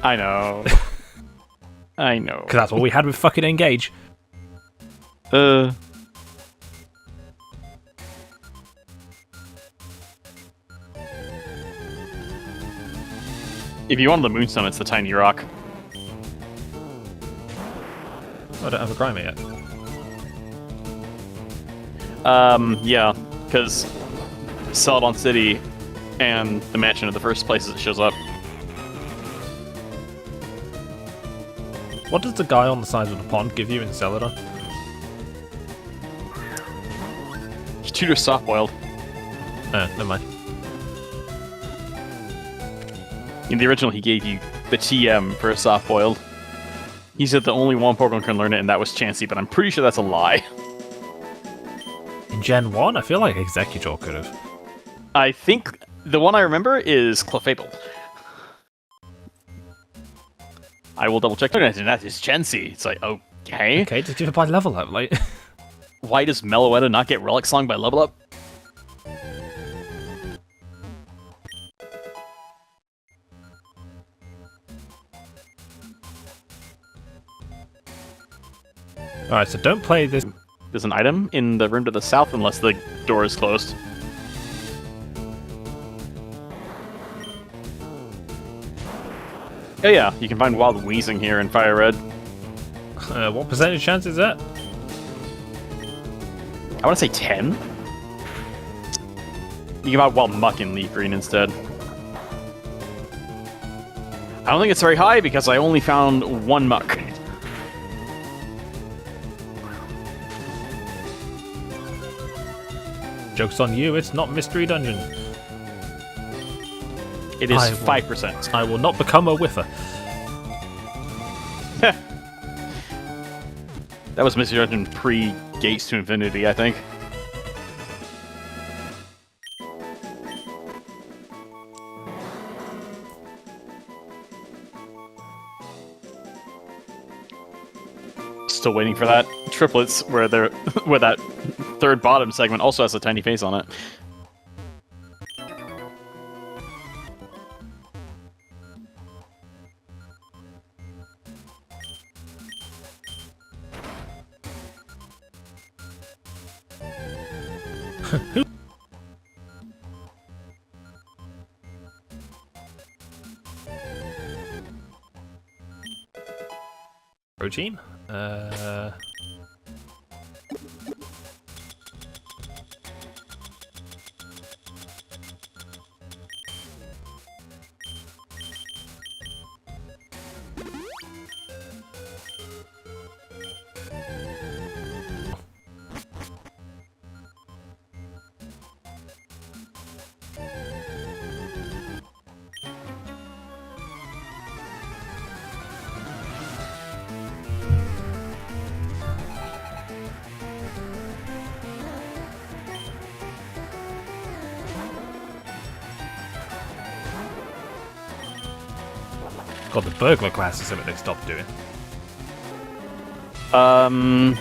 I know. I know. Because that's what we had with fucking Engage. If you want the moon summon, it's the tiny rock. I don't have a Grimer yet. Yeah, because Celadon City and the mansion are the first places it shows up. What does the guy on the side of the pond give you in Celadon? Tutor soft-boiled. Never mind. In the original, he gave you the TM for a soft-boiled. He said that only one Pokemon can learn it, and that was Chansey, but I'm pretty sure that's a lie. In Gen 1, I feel like Executor could have. I think the one I remember is Clefable. I will double check it, and that is Chansey. It's like, okay. Okay, just give it by level up, like. Why does Meloetta not get Relic Song by level up? Alright, so don't play this. There's an item in the room to the south unless the door is closed. Oh yeah, you can find Wild Wheezing here in FireRed. What percentage chance is that? I want to say 10? You can find Wild Muck in Leaf Green instead. I don't think it's very high because I only found one Muck. Joke's on you, it's not Mystery Dungeon. It is 5%. I will not become a whiffer. That was Mystery Dungeon pre-Gates to Infinity, I think. Still waiting for that triplets where they're where that third bottom segment also has a tiny face on it. Protein? God, the burglar class is something they stopped doing. 1,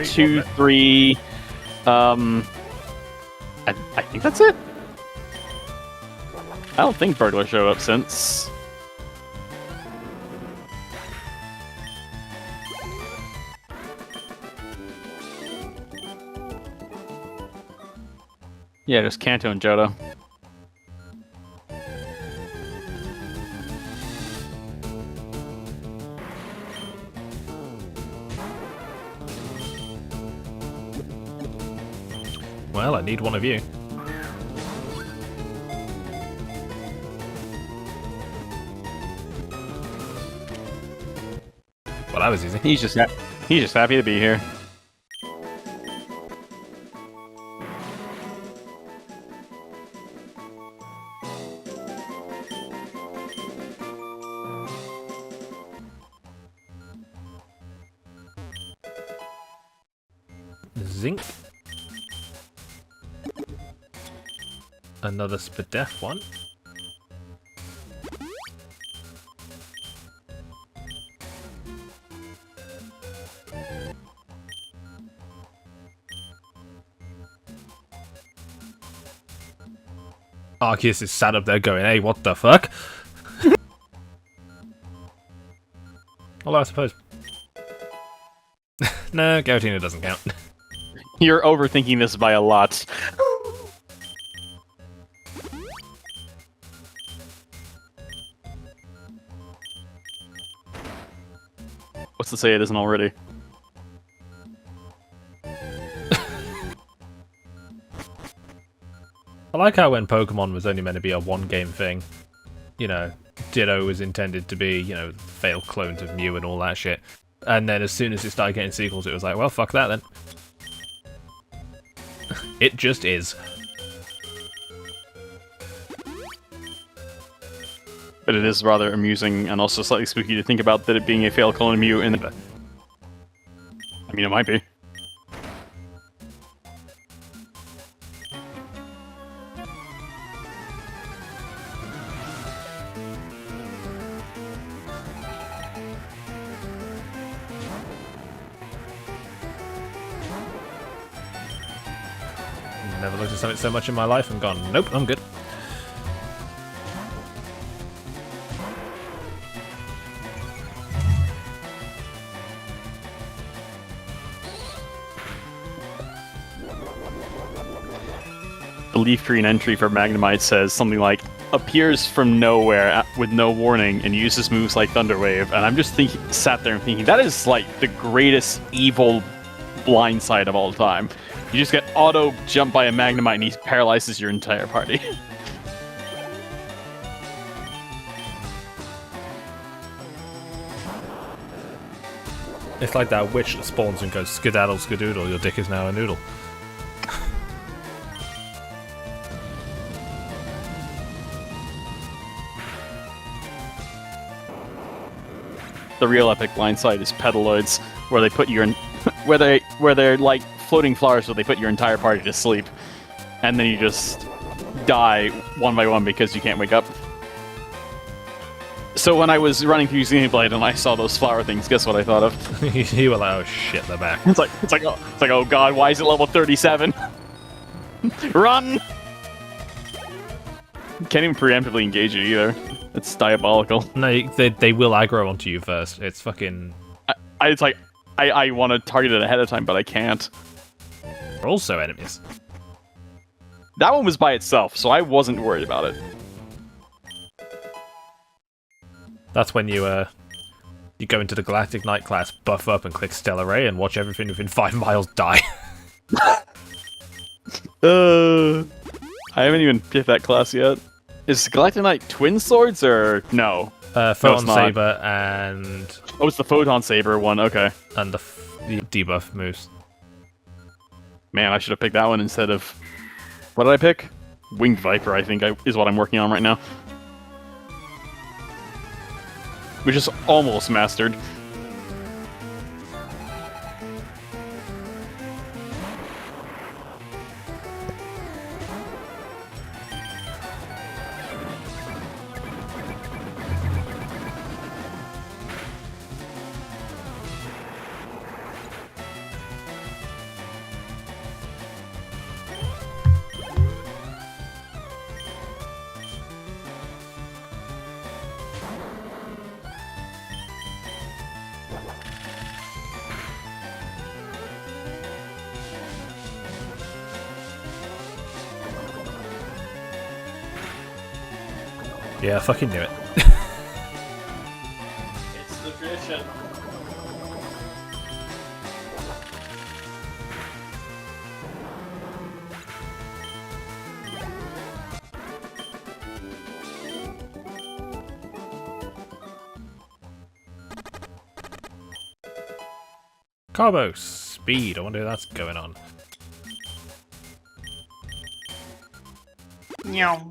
2, 3. I think that's it. I don't think Bird will show up since. Yeah, just Kanto and Johto. Well, I need one of you. Well, that was easy. He's just happy to be here. Zinc. Another Spadef one. Arceus is sat up there going, hey, what the fuck? Although I suppose... no, Giratina doesn't count. You're overthinking this by a lot. What's to say it isn't already? I like how when Pokemon was only meant to be a one-game thing, you know, Ditto was intended to be, you know, failed clones of Mew and all that shit. And then as soon as it started getting sequels, it was like, well, fuck that then. It just is. But it is rather amusing and also slightly spooky to think about that it being a failed clone of Mew in the... I mean, it might be. Never looked at something so much in my life and gone, nope, I'm good. The leaf green entry for Magnemite says something like, appears from nowhere with no warning and uses moves like Thunder Wave. And I'm just sat there and thinking, that is like the greatest evil blindside of all time. You just get auto jumped by a Magnemite and he paralyzes your entire party. It's like that witch that spawns and goes, skedaddle, skedoodle, your dick is now a noodle. The real epic blindside is Petaloids, where they put your where they're like floating flowers, where they put your entire party to sleep, and then you just die one by one because you can't wake up. So when I was running through Xenoblade and I saw those flower things, guess what I thought of? You were like, oh shit, they're back. It's like oh god, why is it level 37? Run! Can't even preemptively engage it either. It's diabolical. No, they will aggro onto you first. It's fucking... It's like, I want to target it ahead of time, but I can't. They're also enemies. That one was by itself, so I wasn't worried about it. That's when you go into the Galactic Knight class, buff up and click Stellar Ray and watch everything within 5 miles die. I haven't even picked that class yet. Is Galactic Knight Twin Swords or no? Photon Saber and... Oh, it's the Photon Saber one, okay. And the debuff moves. Man, I should have picked that one instead of... What did I pick? Winged Viper, I think, is what I'm working on right now. Which is almost mastered. Yeah, I fucking knew it. It's the tradition. Carbo speed. I wonder if that's going on. Meow.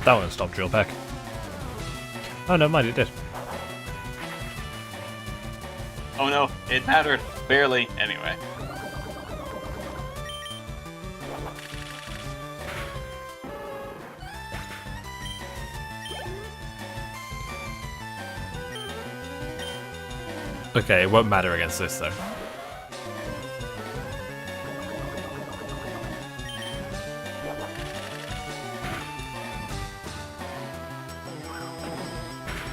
That won't stop Drill Peck. Oh, no, mind, it did. Oh no, it mattered. Barely. Anyway. Okay, it won't matter against this though.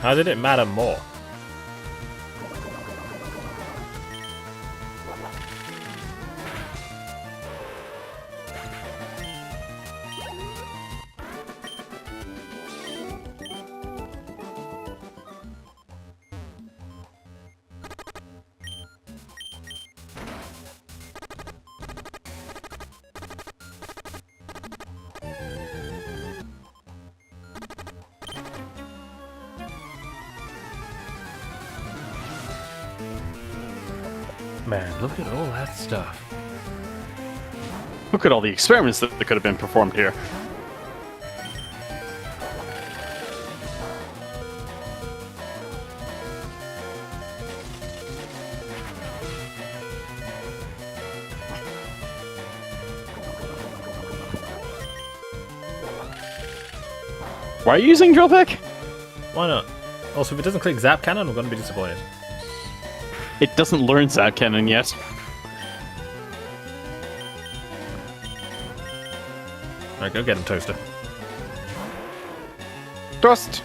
How did it matter more? Man, look at all that stuff. Look at all the experiments that could have been performed here. Why are you using drill pick? Why not? Also, if it doesn't click Zap Cannon, I'm going to be disappointed. It doesn't learn Zap Cannon yet. Alright, go get him, Toaster. Thrust!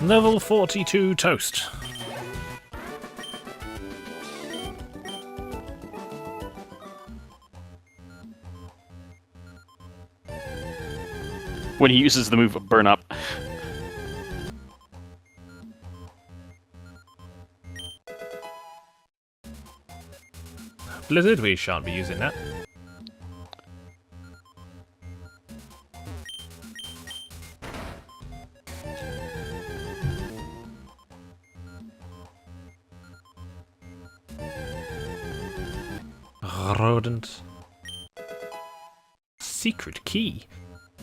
Level 42 Toast. When he uses the move of Burn Up. Blizzard, we shan't be using that. Rodent. Secret key.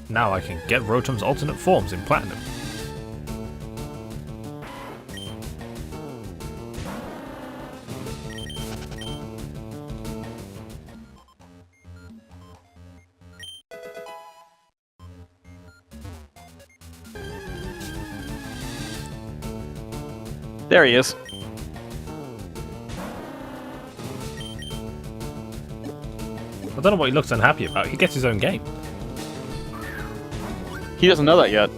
Now I can get Rotom's alternate forms in Platinum. There he is. I don't know what he looks unhappy about. He gets his own game. He doesn't know that yet.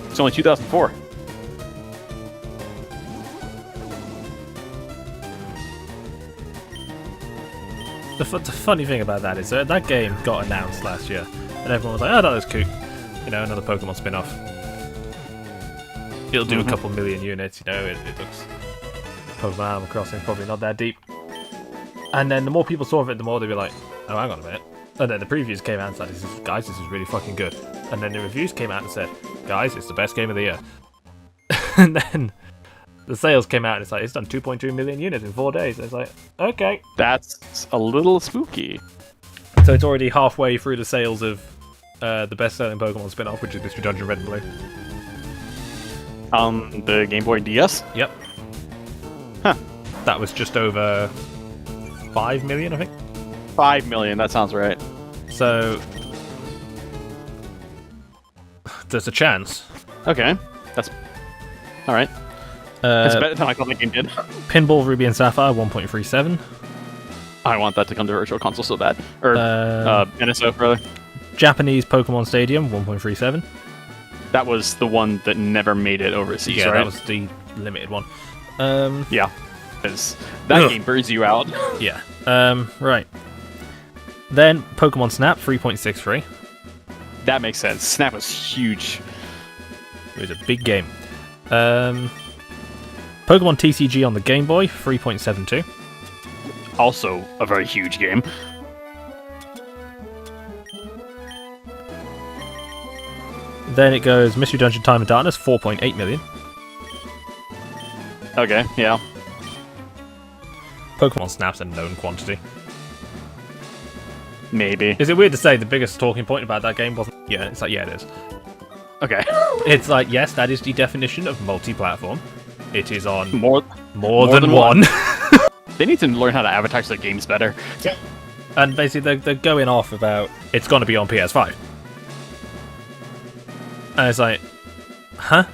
It's only 2004. The funny thing about that is that game got announced last year, and everyone was like, "Oh, that was cute." You know, another Pokemon spin-off. It'll do a couple million units. You know, it looks. Pokemon Animal Crossing probably not that deep. And then the more people saw of it, the more they'd be like, "Oh, hang on a minute." And then the previews came out and said, "Guys, this is really fucking good." And then the reviews came out and said, "Guys, it's the best game of the year." And then the sales came out and it's like, it's done 2.2 million units in 4 days. It's like, okay. That's a little spooky. So it's already halfway through the sales of the best-selling Pokemon spin-off, which is Mystery Dungeon Red and Blue. The Game Boy DS? Yep. Huh. That was just over 5 million, I think. 5 million, that sounds right. So there's a chance. Okay, that's... Alright. It's better than I thought the game did. Pinball Ruby and Sapphire 1.37. I want that to come to Virtual Console so bad. Or NSO, rather. Japanese Pokemon Stadium 1.37. That was the one that never made it overseas, Yeah, right? that was the limited one. Yeah. Because that game burns you out. Yeah. Right. Then Pokemon Snap 3.63. That makes sense. Snap was huge. It was a big game. Pokemon TCG on the Game Boy 3.72. Also a very huge game. Then it goes Mystery Dungeon Time of Darkness 4.8 million. Okay, yeah. Pokemon Snap's a known quantity. Maybe. Is it weird to say the biggest talking point about that game wasn't... Yeah, it's like, yeah, it is. Okay. It's like, yes, that is the definition of multi-platform. It is on More than one. They need to learn how to advertise their games better. Yeah. And basically, they're going off about it's going to be on PS5. And it's like, huh?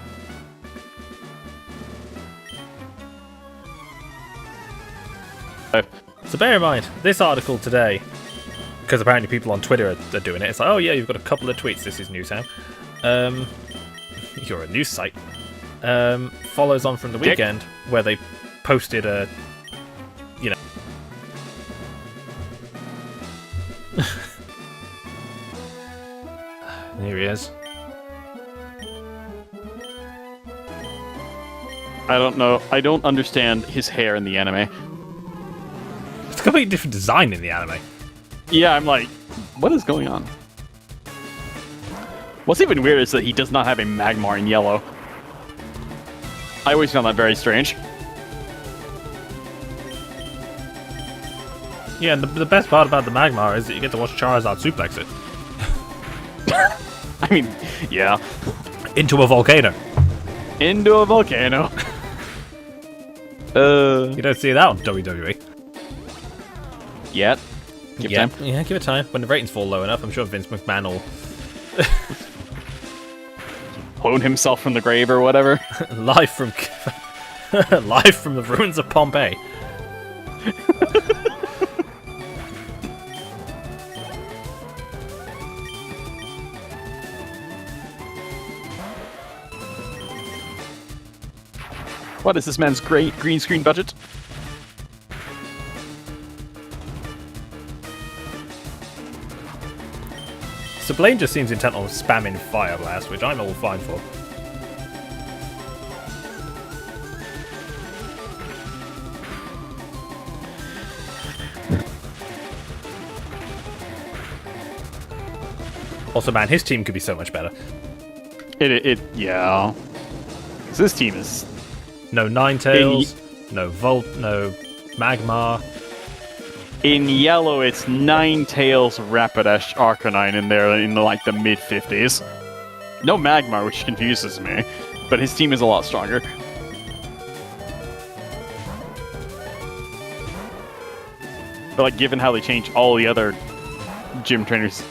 So bear in mind, this article today, because apparently people on Twitter are doing it, it's like, oh yeah, you've got a couple of tweets, this is Newtown. You're a news site. Follows on from the weekend, where they posted a, you know... Here he is. I don't know. I don't understand his hair in the anime. It's a completely different design in the anime. Yeah, I'm like, what is going on? What's even weird is that he does not have a Magmar in yellow. I always found that very strange. Yeah, and the best part about the Magmar is that you get to watch Charizard suplex it. I mean, yeah. Into a volcano. Into a volcano. You don't see that on WWE. Yet. Give yeah, time. Yeah, give it time. When the ratings fall low enough, I'm sure Vince McMahon will Clone himself from the grave or whatever. live from live from the ruins of Pompeii. What is this man's great green screen budget? So Blaine just seems intent on spamming Fire Blast, which I'm all fine for. Also, man, his team could be so much better. Yeah. 'Cause this team is... No Ninetales, no Volt, no Magmar. In yellow, it's Ninetales, Rapidash, Arcanine in there in like the mid-50s. No Magmar, which confuses me, but his team is a lot stronger. But like, given how they changed all the other gym trainers,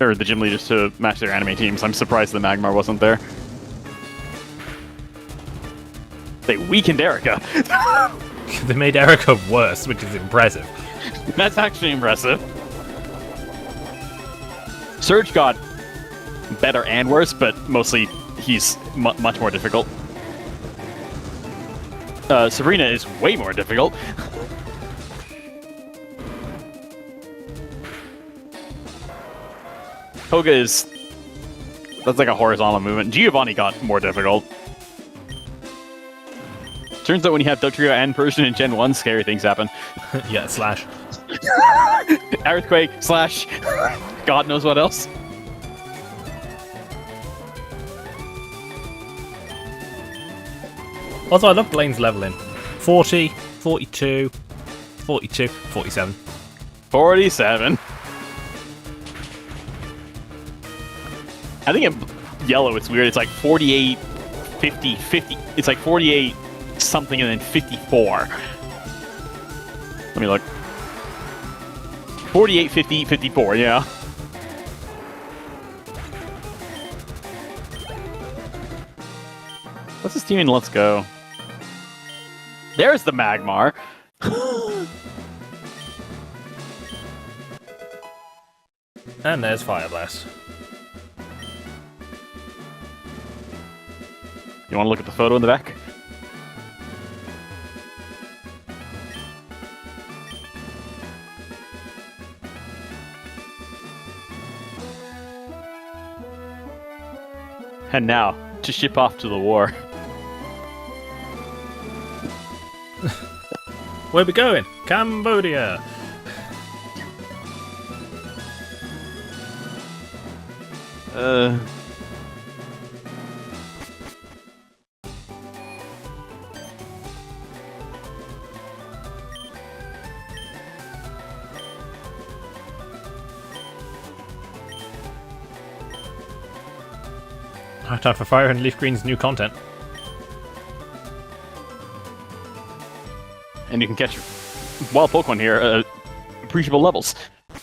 or the gym leaders to match their anime teams, I'm surprised the Magmar wasn't there. They weakened Erica. They made Erica worse, which is impressive. That's actually impressive. Surge got better and worse, but mostly he's much more difficult. Sabrina is way more difficult. Koga is... That's like a horizontal movement. Giovanni got more difficult. Turns out when you have Dugtrio and Persian in Gen 1, scary things happen. Yeah, Slash. Earthquake, Slash, God knows what else. Also, I love Blaine's leveling. 40, 42, 42, 47. 47. I think in yellow it's weird. It's like 48, 50, 50. It's like 48 something and then 54. Let me look. 48, 50, 54, yeah. What's this team in Let's Go? There's the Magmar. And there's Fire Blast. You want to look at the photo in the back? And now, to ship off to the war. Where we going? Cambodia! Time for Fire and Leaf Green's new content. And you can catch wild Pokemon here at appreciable levels.